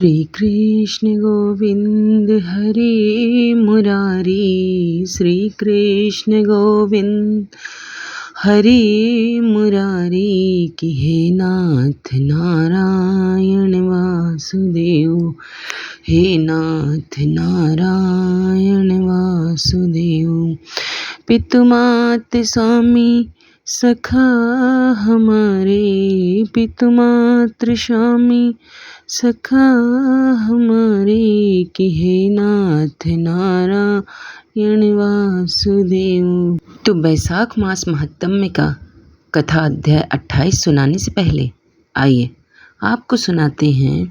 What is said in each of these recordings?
श्री कृष्ण गोविंद हरे मुरारी, श्री कृष्ण गोविंद हरे मुरारी, कि हे नाथ नारायण वासुदेव, हे नाथ नारायण वासुदेव। पितुमात स्वामी सखा हमारे, पितुमात्र स्वामी सखा हमारे, कि हे नाथ नारायण वासुदेव। तो बैसाख मास महात्म्य का कथा अध्याय 28 सुनाने से पहले आइए आपको सुनाते हैं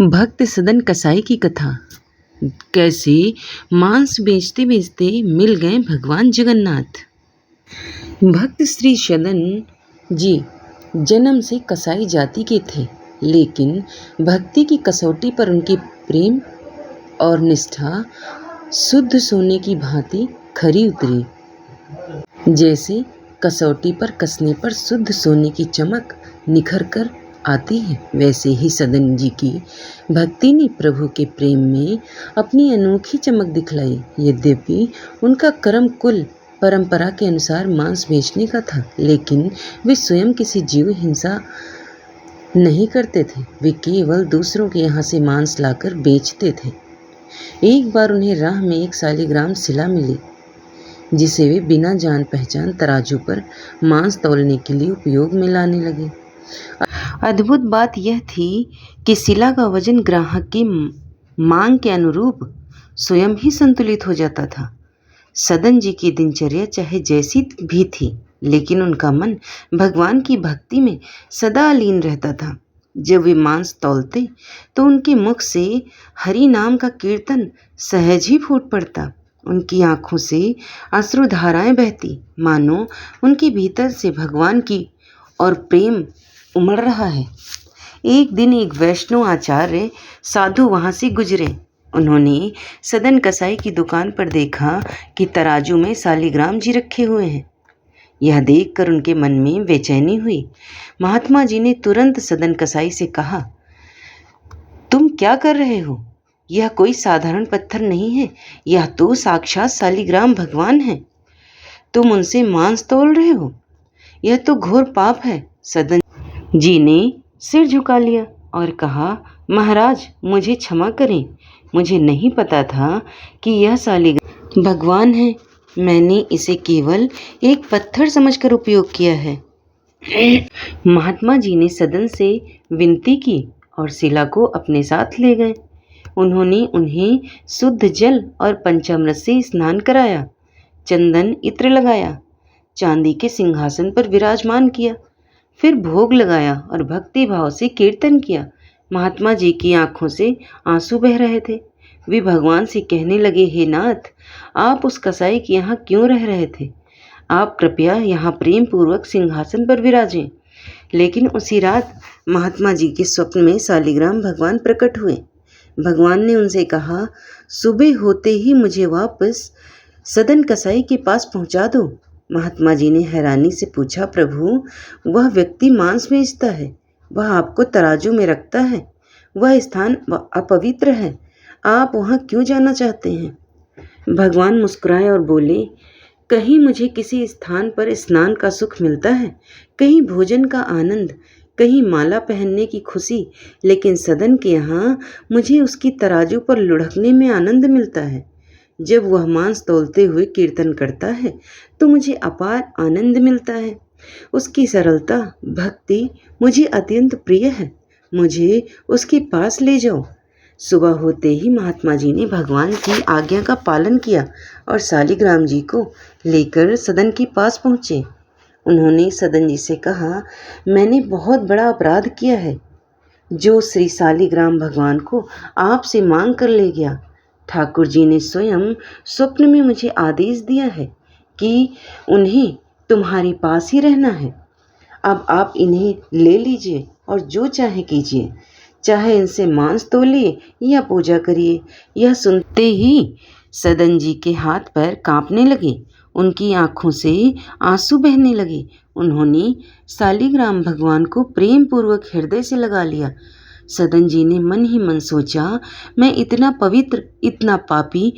भक्त सदन कसाई की कथा। कैसे मांस बेचते बेचते मिल गए भगवान जगन्नाथ। भक्त श्री सदन जी जन्म से कसाई जाति के थे, लेकिन भक्ति की कसौटी पर उनकी प्रेम और निष्ठा शुद्ध सोने की भांति खरी उतरी। जैसे कसौटी पर कसने पर शुद्ध सोने की चमक निखर कर आती है, वैसे ही सदन जी की भक्ति ने प्रभु के प्रेम में अपनी अनोखी चमक दिखलाई। यद्यपि उनका कर्म कुल परंपरा के अनुसार मांस बेचने का था, लेकिन वे स्वयं किसी जीव हिंसा नहीं करते थे। वे केवल दूसरों के यहाँ से मांस लाकर बेचते थे। एक बार उन्हें राह में एक शालिग्राम शिला मिली, जिसे वे बिना जान पहचान तराजू पर मांस तौलने के लिए उपयोग में लाने लगे। अद्भुत बात यह थी कि शिला का वजन ग्राहक की मांग के अनुरूप स्वयं ही संतुलित हो जाता था। सदन जी की दिनचर्या चाहे जैसी भी थी, लेकिन उनका मन भगवान की भक्ति में सदा लीन रहता था। जब वे मांस तौलते तो उनके मुख से हरि नाम का कीर्तन सहज ही फूट पड़ता। उनकी आंखों से अश्रुधाराएं बहती, मानो उनके भीतर से भगवान की और प्रेम उमड़ रहा है। एक दिन एक वैष्णव आचार्य साधु वहां से गुजरे। उन्होंने सदन कसाई की दुकान पर देखा कि तराजू में शालिग्राम जी रखे हुए हैं। यह देखकर उनके मन में बेचैनी हुई। महात्मा जी ने तुरंत सदन कसाई से कहा, तुम क्या कर रहे हो? यह कोई साधारण पत्थर नहीं है, यह तो साक्षात शालिग्राम भगवान है। तुम उनसे मांस तौल रहे हो, यह तो घोर पाप है। सदन जी ने सिर झुका लिया और कहा, महाराज मुझे क्षमा करें, मुझे नहीं पता था कि यह शालिग्राम भगवान है। मैंने इसे केवल एक पत्थर समझकर उपयोग किया है। महात्मा जी ने सदन से विनती की और शिला को अपने साथ ले गए। उन्होंने उन्हें शुद्ध जल और पंचामृत से स्नान कराया, चंदन इत्र लगाया, चांदी के सिंहासन पर विराजमान किया, फिर भोग लगाया और भक्ति भाव से कीर्तन किया। महात्मा जी की आंखों से आंसू बह रहे थे। वे भगवान से कहने लगे, हे नाथ, आप उस कसाई के यहाँ क्यों रह रहे थे? आप कृपया यहाँ प्रेम पूर्वक सिंहासन पर विराजें। लेकिन उसी रात महात्मा जी के स्वप्न में शालिग्राम भगवान प्रकट हुए। भगवान ने उनसे कहा, सुबह होते ही मुझे वापस सदन कसाई के पास पहुँचा दो। महात्मा जी ने हैरानी से पूछा, प्रभु, वह व्यक्ति मांस बेचता है, वह आपको तराजू में रखता है, वह स्थान अपवित्र है, आप वहाँ क्यों जाना चाहते हैं? भगवान मुस्कुराए और बोले, कहीं मुझे किसी स्थान पर स्नान का सुख मिलता है, कहीं भोजन का आनंद, कहीं माला पहनने की खुशी, लेकिन सदन के यहाँ मुझे उसकी तराजू पर लुढ़कने में आनंद मिलता है। जब वह मांस तौलते हुए कीर्तन करता है तो मुझे अपार आनंद मिलता है। उसकी सरलता, भक्ति मुझे अत्यंत प्रिय है। मुझे उसके पास ले जाओ। सुबह होते ही महात्मा जी ने भगवान की आज्ञा का पालन किया और शालिग्राम जी को लेकर सदन के पास पहुँचे। उन्होंने सदन जी से कहा, मैंने बहुत बड़ा अपराध किया है, जो श्री शालिग्राम भगवान को आपसे मांग कर ले गया। ठाकुर जी ने स्वयं स्वप्न में मुझे आदेश दिया है कि उन्हें तुम्हारे पास ही रहना है। अब आप इन्हें ले लीजिए और जो चाहे कीजिए, चाहे इनसे मांस तौलिए या पूजा करिए। यह सुनते ही सदन जी के हाथ पैर कांपने लगे, उनकी आंखों से आंसू बहने लगे। उन्होंने शालिग्राम भगवान को प्रेम पूर्वक हृदय से लगा लिया। सदन जी ने मन ही मन सोचा, मैं इतना पवित्र, इतना पापी,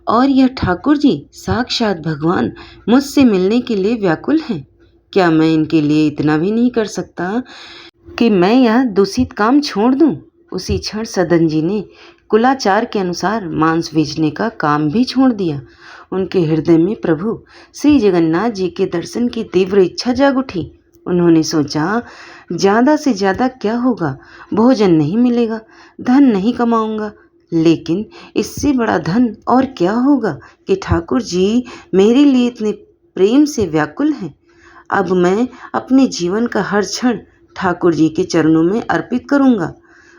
और यह ठाकुर जी साक्षात भगवान मुझसे मिलने के लिए व्याकुल हैं। क्या मैं इनके लिए इतना भी नहीं कर सकता कि मैं यह दूषित काम छोड़ दूं? उसी क्षण सदन जी ने कुलाचार के अनुसार मांस बेचने का काम भी छोड़ दिया। उनके हृदय में प्रभु श्री जगन्नाथ जी के दर्शन की तीव्र इच्छा जाग उठी। उन्होंने सोचा, ज़्यादा से ज़्यादा क्या होगा, भोजन नहीं मिलेगा, धन नहीं कमाऊंगा, लेकिन इससे बड़ा धन और क्या होगा कि ठाकुर जी मेरे लिए इतने प्रेम से व्याकुल हैं। अब मैं अपने जीवन का हर क्षण ठाकुर जी के चरणों में अर्पित करूंगा।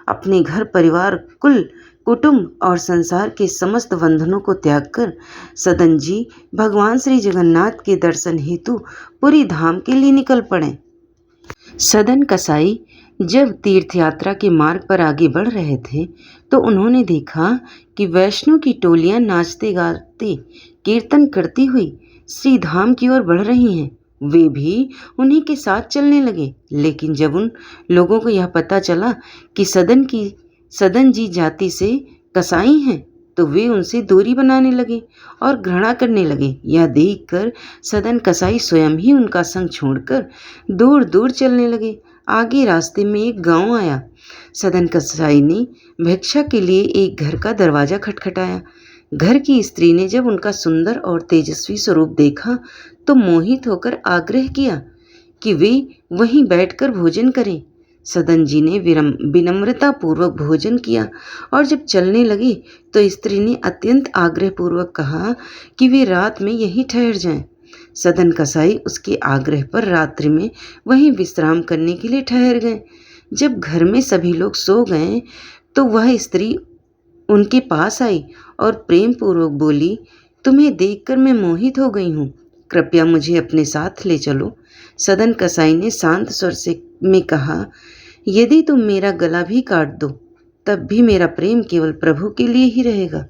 अपने घर परिवार, कुल कुटुंब और संसार के समस्त बंधनों को त्याग कर सदन जी भगवान श्री जगन्नाथ के दर्शन हेतु पुरी धाम के लिए निकल पड़े। सदन कसाई जब तीर्थ यात्रा के मार्ग पर आगे बढ़ रहे थे तो उन्होंने देखा कि वैष्णव की टोलियां नाचते गाते कीर्तन करती हुई श्री धाम की ओर बढ़ रही हैं। वे भी उन्हीं के साथ चलने लगे। लेकिन जब उन लोगों को यह पता चला कि सदन जी जाति से कसाई हैं तो वे उनसे दूरी बनाने लगे और घृणा करने लगे। यह देखकर सदन कसाई स्वयं ही उनका संग छोड़कर दूर दूर चलने लगे। आगे रास्ते में एक गांव आया। सदन कसाई ने भिक्षा के लिए एक घर का दरवाजा खटखटाया। घर की स्त्री ने जब उनका सुंदर और तेजस्वी स्वरूप देखा तो मोहित होकर आग्रह किया कि वे वहीं बैठकर भोजन करें। सदन जी ने विनम्रता पूर्वक भोजन किया और जब चलने लगे तो स्त्री ने अत्यंत आग्रह पूर्वक कहा कि वे रात में यहीं ठहर जाएं। सदन कसाई उसके आग्रह पर रात्रि में वहीं विश्राम करने के लिए ठहर गए। जब घर में सभी लोग सो गए तो वह स्त्री उनके पास आई और प्रेम पूर्वक बोली, तुम्हें देखकर मैं मोहित हो गई हूँ, कृपया मुझे अपने साथ ले चलो। सदन कसाई ने शांत स्वर में कहा, यदि तुम मेरा गला भी काट दो तब भी मेरा प्रेम केवल प्रभु के लिए ही रहेगा।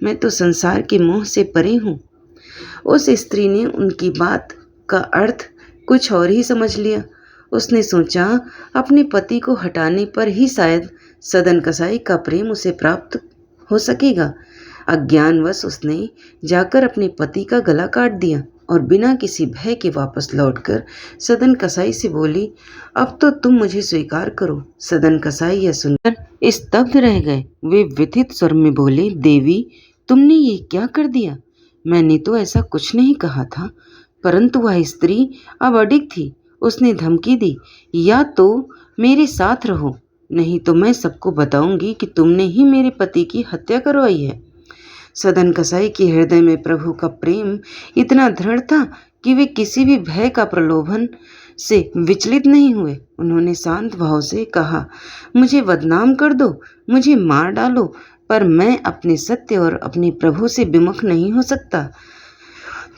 मैं तो संसार के मोह से परे हूँ। उस स्त्री ने उनकी बात का अर्थ कुछ और ही समझ लिया। उसने सोचा, अपने पति को हटाने पर ही शायद सदन कसाई का प्रेम उसे प्राप्त हो सकेगा। अज्ञानवश उसने जाकर अपने पति का गला काट दिया और बिना किसी भय के वापस लौटकर सदन कसाई से बोली, अब तो तुम मुझे स्वीकार करो। सदन कसाई यह सुनकर स्तब्ध रह गए। वे व्यथित स्वर में बोले, देवी, तुमने ये क्या कर दिया? मैंने तो ऐसा कुछ नहीं कहा था। परंतु वह स्त्री अब अडिग थी। उसने धमकी दी, या तो मेरे साथ रहो, नहीं तो मैं सबको बताऊंगी कि तुमने ही मेरे पति की हत्या करवाई है। सदन कसाई के हृदय में प्रभु का प्रेम इतना दृढ़ था कि वे किसी भी भय का प्रलोभन से विचलित नहीं हुए। उन्होंने शांत भाव से कहा, मुझे बदनाम कर दो, मुझे मार डालो, पर मैं अपने सत्य और अपने प्रभु से विमुख नहीं हो सकता।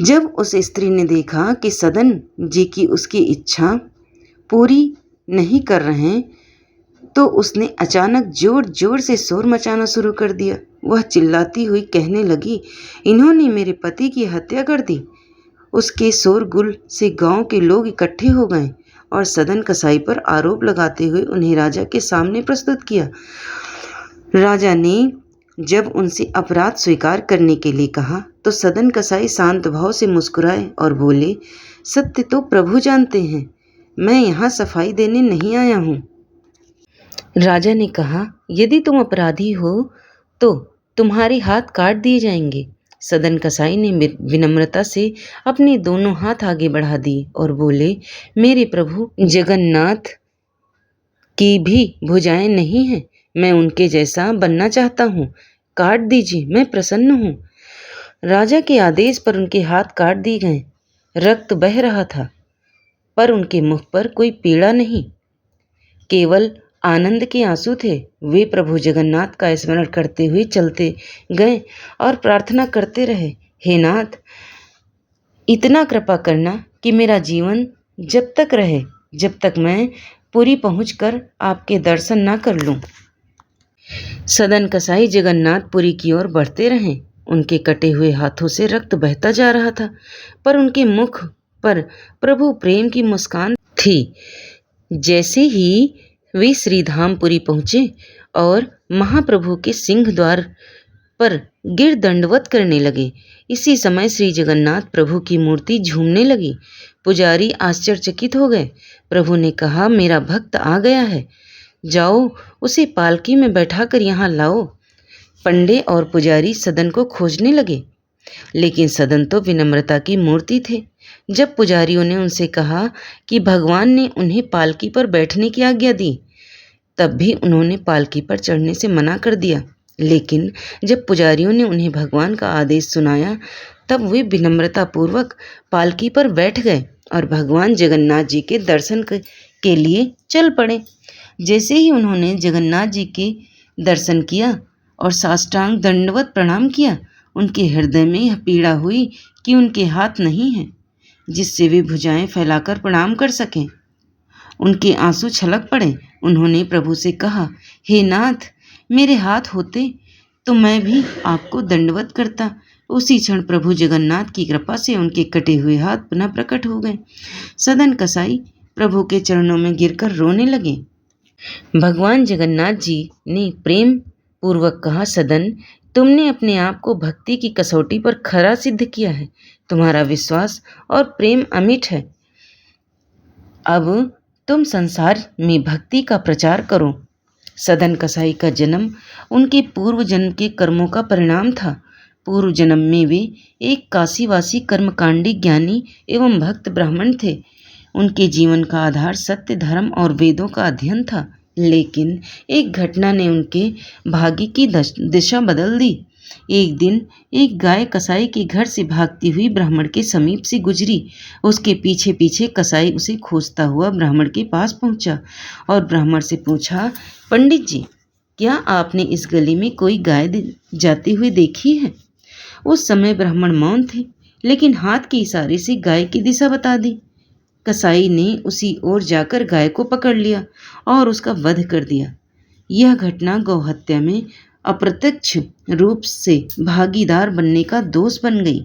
जब उस स्त्री ने देखा कि सदन जी की उसकी इच्छा पूरी नहीं कर रहे तो उसने अचानक जोर जोर से शोर मचाना शुरू कर दिया। वह चिल्लाती हुई कहने लगी, इन्होंने मेरे पति की हत्या कर दी। उसके शोरगुल से गांव के लोग इकट्ठे हो गए और सदन कसाई पर आरोप लगाते हुए उन्हें राजा के सामने प्रस्तुत किया। राजा ने जब उनसे अपराध स्वीकार करने के लिए कहा तो सदन कसाई शांत भाव से मुस्कुराए और बोले, सत्य तो प्रभु जानते हैं, मैं यहाँ सफाई देने नहीं आया हूँ। राजा ने कहा, यदि तुम अपराधी हो तो तुम्हारे हाथ काट दिए जाएंगे। सदन कसाई ने विनम्रता से अपने दोनों हाथ आगे बढ़ा दिए और बोले, मेरे प्रभु जगन्नाथ की भी भुजाएं नहीं हैं, मैं उनके जैसा बनना चाहता हूँ, काट दीजिए, मैं प्रसन्न हूँ। राजा के आदेश पर उनके हाथ काट दिए गए। रक्त बह रहा था पर उनके मुख पर कोई पीड़ा नहीं, केवल आनंद के आंसू थे। वे प्रभु जगन्नाथ का स्मरण करते हुए चलते गए और प्रार्थना करते रहे, हे नाथ, इतना कृपा करना कि मेरा जीवन जब तक रहे जब तक मैं पुरी पहुंचकर आपके दर्शन ना कर लूं। सदन कसाई जगन्नाथपुरी की ओर बढ़ते रहे। उनके कटे हुए हाथों से रक्त बहता जा रहा था पर उनके मुख पर प्रभु प्रेम की मुस्कान थी। जैसे ही वे श्रीधामपुरी पहुँचे और महाप्रभु के सिंह द्वार पर गिर दंडवत करने लगे। इसी समय श्री जगन्नाथ प्रभु की मूर्ति झूमने लगी। पुजारी आश्चर्यचकित हो गए। प्रभु ने कहा, मेरा भक्त आ गया है, जाओ उसे पालकी में बैठाकर यहाँ लाओ। पंडे और पुजारी सदन को खोजने लगे, लेकिन सदन तो विनम्रता की मूर्ति थे। जब पुजारियों ने उनसे कहा कि भगवान ने उन्हें पालकी पर बैठने की आज्ञा दी, तब भी उन्होंने पालकी पर चढ़ने से मना कर दिया। लेकिन जब पुजारियों ने उन्हें भगवान का आदेश सुनाया, तब वे विनम्रतापूर्वक पालकी पर बैठ गए और भगवान जगन्नाथ जी के दर्शन के लिए चल पड़े। जैसे ही उन्होंने जगन्नाथ जी के दर्शन किया और साष्टांग दंडवत प्रणाम किया, उनके हृदय में यह पीड़ा हुई कि उनके हाथ नहीं हैं जिससे वे भुजाएं फैलाकर प्रणाम कर सकें। उनके आंसू छलक पड़े। उन्होंने प्रभु से कहा, हे नाथ, मेरे हाथ होते तो मैं भी आपको दंडवत करता। उसी क्षण प्रभु जगन्नाथ की कृपा से उनके कटे हुए हाथ पुनः प्रकट हो गए। सदन कसाई प्रभु के चरणों में गिरकर रोने लगे। भगवान जगन्नाथ जी ने प्रेम पूर्वक कहा, सदन, तुमने अपने आप को भक्ति की कसौटी पर खरा सिद्ध किया है। तुम्हारा विश्वास और प्रेम अमिट है। अब तुम संसार में भक्ति का प्रचार करो। सदन कसाई का जन्म उनके पूर्व जन्म के कर्मों का परिणाम था। पूर्व जन्म में वे एक काशीवासी कर्मकांडी ज्ञानी एवं भक्त ब्राह्मण थे। उनके जीवन का आधार सत्य, धर्म और वेदों का अध्ययन था। लेकिन एक घटना ने उनके भाग्य की दिशा बदल दी। एक दिन एक गाय कसाई के घर से भागती हुई ब्राह्मण के समीप से गुजरी। उसके पीछे पीछे कसाई उसे खोजता हुआ ब्राह्मण के पास पहुंचा और ब्राह्मण से पूछा, पंडित जी, क्या आपने इस गली में कोई गाय जाती हुई देखी है? उस समय ब्राह्मण मौन थे, लेकिन हाथ के इशारे से गाय की दिशा बता दी। कसाई ने उसी ओर जाकर गाय को पकड़ लिया और उसका वध कर दिया। यह घटना गौहत्या में अप्रत्यक्ष रूप से भागीदार बनने का दोष बन गई।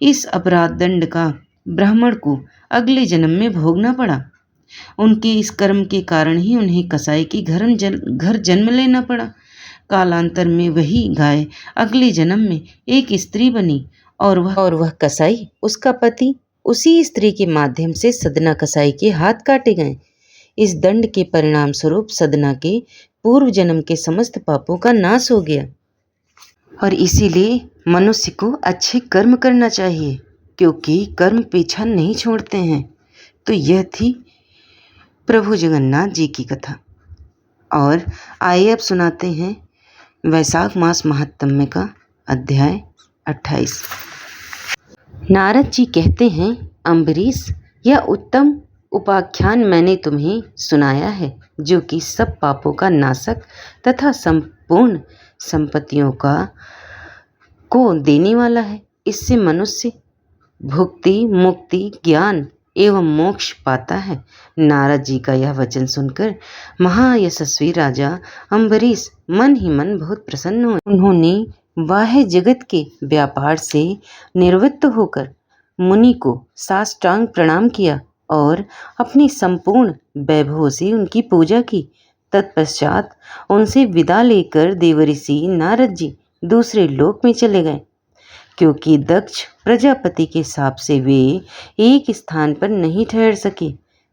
इस अपराध दंड का ब्राह्मण को अगले जन्म में भोगना पड़ा। उनके इस कर्म के कारण ही उन्हें कसाई के घर जन्म लेना पड़ा। कालांतर में वही गाय अगले जन्म में एक स्त्री बनी और वह कसाई उसका पति। उसी स्त्री के माध्यम से सदना कसाई के हाथ काटे गए। इस दंड के परिणाम स्वरूप सदना के पूर्व जन्म के समस्त पापों का नाश हो गया। और इसीलिए मनुष्य को अच्छे कर्म करना चाहिए, क्योंकि कर्म पीछा नहीं छोड़ते हैं। तो यह थी प्रभु जगन्नाथ जी की कथा। और आइए अब सुनाते हैं वैशाख मास महात्म्य का अध्याय 28। नारद जी कहते हैं, अम्बरीश, यह उत्तम उपाख्यान मैंने तुम्हें सुनाया है, जो कि सब पापों का नाशक तथा संपूर्ण संपत्तियों को देने वाला है। इससे मनुष्य भुक्ति, मुक्ति, ज्ञान एवं मोक्ष पाता है। नारद जी का यह वचन सुनकर महायशस्वी राजा अम्बरीश मन ही मन बहुत प्रसन्न हुए। उन्होंने बाह्य जगत के व्यापार से निवृत्त होकर मुनि को साष्टांग प्रणाम किया और अपनी संपूर्ण वैभव से उनकी पूजा की। तत्पश्चात उनसे विदा लेकर देवऋषि नारद जी दूसरे लोक में चले गए, क्योंकि दक्ष प्रजापति के शाप से वे एक स्थान पर नहीं ठहर सके।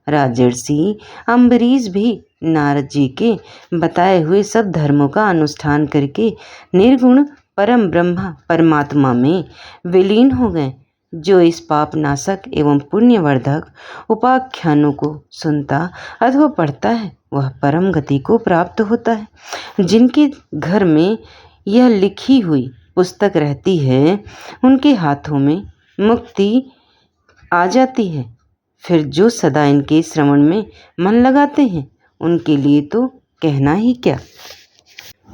राजर्षि अम्बरीश भी नारद जी के बताए हुए सब धर्मों का अनुष्ठान करके निर्गुण परम ब्रह्म परमात्मा में विलीन हो गए। जो इस पाप नाशक एवं पुण्यवर्धक उपाख्यानों को सुनता अथवा पढ़ता है, वह परम गति को प्राप्त होता है। जिनके घर में यह लिखी हुई पुस्तक रहती है, उनके हाथों में मुक्ति आ जाती है। फिर जो सदा इनके श्रवण में मन लगाते हैं, उनके लिए तो कहना ही क्या।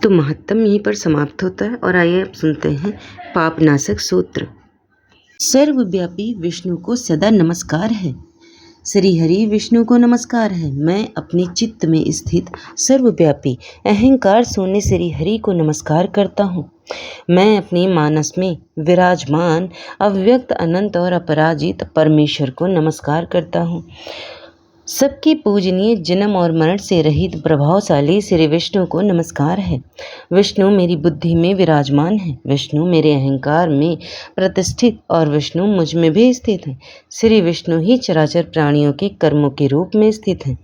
तो महत्तम यहीं पर समाप्त होता है। और आइए अब सुनते हैं पापनाशक सूत्र। सर्वव्यापी विष्णु को सदा नमस्कार है। श्री हरि विष्णु को नमस्कार है। मैं अपने चित्त में स्थित सर्वव्यापी अहंकार शून्य श्री हरि को नमस्कार करता हूँ। मैं अपने मानस में विराजमान अव्यक्त अनंत और अपराजित परमेश्वर को नमस्कार करता हूँ। सबके पूजनीय जन्म और मरण से रहित प्रभावशाली श्री विष्णु को नमस्कार है। विष्णु मेरी बुद्धि में विराजमान है, विष्णु मेरे अहंकार में प्रतिष्ठित और विष्णु मुझ में भी स्थित है। श्री विष्णु ही चराचर प्राणियों के कर्मों के रूप में स्थित हैं।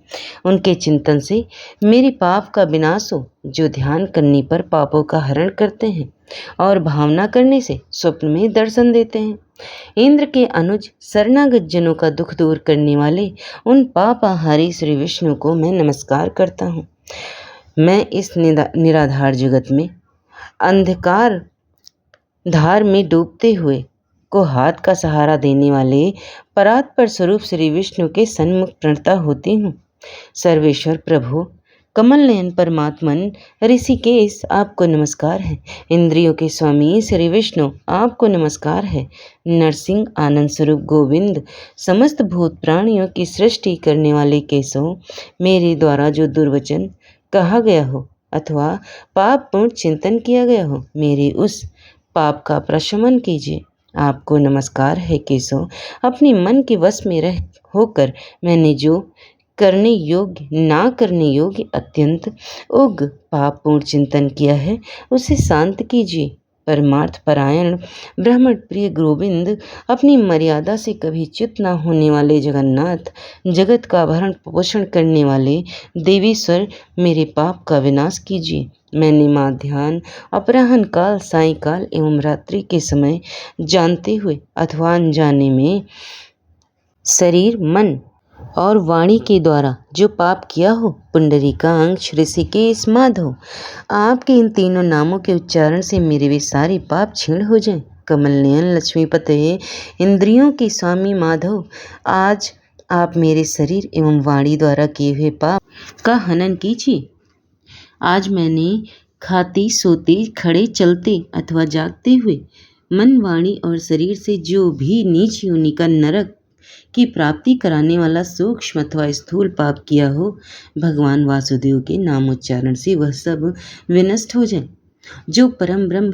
उनके चिंतन से मेरे पाप का विनाश हो, जो ध्यान करने पर पापों का हरण करते हैं और भावना करने से स्वप्न में दर्शन देते हैं। इंद्र के अनुज शरणागत जनों का दुख दूर करने वाले उन पापाहारी श्री विष्णु को मैं नमस्कार करता हूँ। मैं इस निराधार जगत में अंधकार धार में डूबते हुए को हाथ का सहारा देने वाले परात्पर स्वरूप श्री विष्णु के सन्मुख प्रणता होती हूँ। सर्वेश्वर प्रभु कमल नयन परमात्मन ऋषिकेश आपको नमस्कार है। इंद्रियों के स्वामी श्री विष्णु आपको नमस्कार है। नरसिंह आनंद स्वरूप गोविंद समस्त भूत प्राणियों की सृष्टि करने वाले केशव, मेरे द्वारा जो दुर्वचन कहा गया हो अथवा पाप पूर्ण चिंतन किया गया हो, मेरे उस पाप का प्रशमन कीजिए। आपको नमस्कार है केशव। अपने मन के वश में रह होकर मैंने जो करने योग्य ना करने योग्य अत्यंत उग्र पापपूर्ण चिंतन किया है, उसे शांत कीजिए। परमार्थ परायण ब्राह्मण प्रिय गोविंद, अपनी मर्यादा से कभी च्युत न होने वाले जगन्नाथ, जगत का भरण पोषण करने वाले देवीश्वर, मेरे पाप का विनाश कीजिए। मैंने माध्याह्न, अपराह्न काल, सायंकाल एवं रात्रि के समय जानते हुए अथवा अनजाने में शरीर, मन और वाणी के द्वारा जो पाप किया हो, पुंडरीकाक्ष, ऋषिकेश, माधव, आपके इन तीनों नामों के उच्चारण से मेरे वे सारे पाप क्षीण हो जाएं। कमल नयन लक्ष्मीपते, इंद्रियों के स्वामी माधव, आज आप मेरे शरीर एवं वाणी द्वारा किए हुए पाप का हनन कीजिए। आज मैंने खाते, सोते, खड़े, चलते अथवा जागते हुए मन, वाणी और शरीर से जो भी नीच योनि का नरक की प्राप्ति कराने वाला सूक्ष्म अथवा स्थूल पाप किया हो, भगवान वासुदेव के नामोच्चारण से वह सब विनष्ट हो जाए। जो परम ब्रह्म,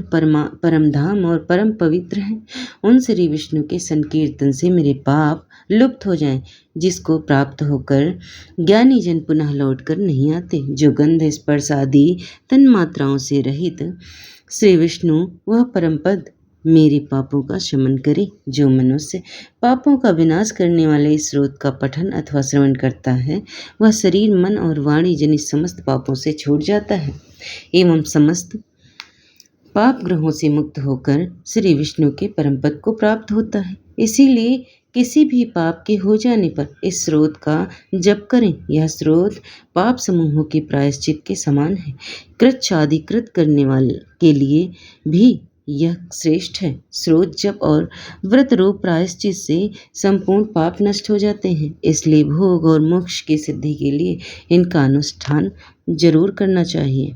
परम धाम और परम पवित्र हैं, उन श्री विष्णु के संकीर्तन से मेरे पाप लुप्त हो जाएं, जिसको प्राप्त होकर ज्ञानी जन पुनः लौट कर नहीं आते। जो गंध, स्पर्श आदि तन मात्राओं से रहित श्री विष्णु वह परम पद मेरे पापों का शमन करे। जो मनुष्य पापों का विनाश करने वाले इस स्रोत का पठन अथवा श्रवण करता है, वह शरीर, मन और वाणी जनित समस्त पापों से छूट जाता है एवं समस्त पाप ग्रहों से मुक्त होकर श्री विष्णु के परम पद को प्राप्त होता है। इसीलिए किसी भी पाप के हो जाने पर इस स्रोत का जप करें। यह स्रोत पाप समूहों के प्रायश्चित के समान है। कृच्छ आदि कृत करने वाले के लिए भी यह श्रेष्ठ है। स्रोत जप और व्रत रूप प्रायश्चित से संपूर्ण पाप नष्ट हो जाते हैं। इसलिए भोग और मोक्ष की सिद्धि के लिए इनका अनुष्ठान जरूर करना चाहिए।